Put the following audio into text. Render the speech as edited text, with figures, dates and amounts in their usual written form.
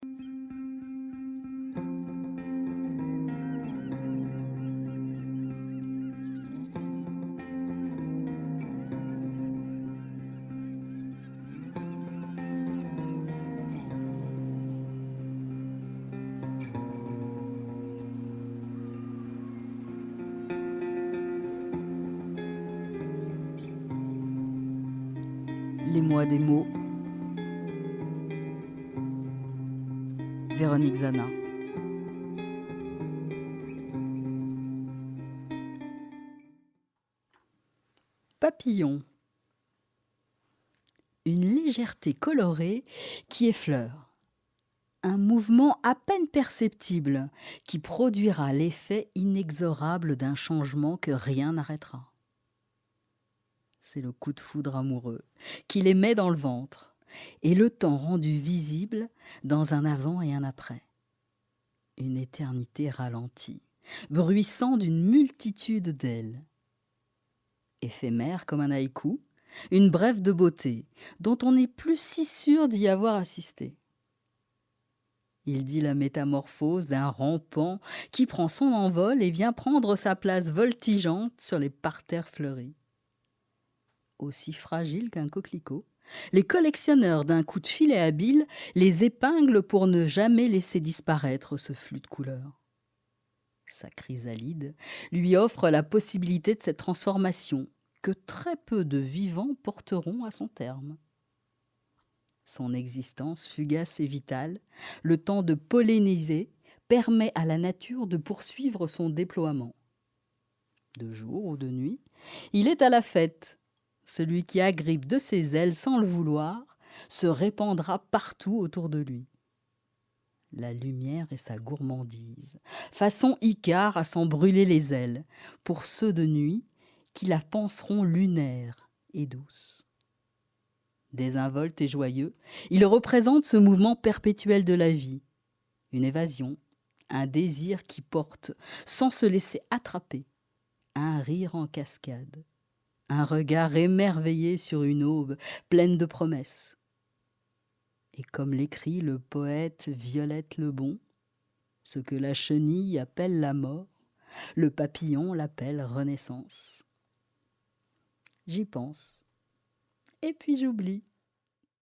Les mois des mots. Véronique Zana. Papillon. Une légèreté colorée qui effleure. Un mouvement à peine perceptible qui produira l'effet inexorable d'un changement que rien n'arrêtera. C'est le coup de foudre amoureux qui les met dans le ventre et le temps rendu visible dans un avant et un après. Une éternité ralentie, bruissant d'une multitude d'ailes. Éphémère comme un haïku, une brève de beauté dont on n'est plus si sûr d'y avoir assisté. Il dit la métamorphose d'un rampant qui prend son envol et vient prendre sa place voltigeante sur les parterres fleuris. Aussi fragile qu'un coquelicot, les collectionneurs d'un coup de filet habile les épinglent pour ne jamais laisser disparaître ce flux de couleurs. Sa chrysalide lui offre la possibilité de cette transformation que très peu de vivants porteront à son terme. Son existence fugace et vitale, le temps de polliniser, permet à la nature de poursuivre son déploiement. De jour ou de nuit, il est à la fête. Celui qui agrippe de ses ailes sans le vouloir se répandra partout autour de lui. La lumière est sa gourmandise, façon Icare à s'en brûler les ailes, pour ceux de nuit qui la penseront lunaire et douce. Désinvolte et joyeux, il représente ce mouvement perpétuel de la vie, une évasion, un désir qui porte, sans se laisser attraper, un rire en cascade, un regard émerveillé sur une aube pleine de promesses. Et comme l'écrit le poète Violette Lebon, ce que la chenille appelle la mort, le papillon l'appelle renaissance. J'y pense, et puis j'oublie.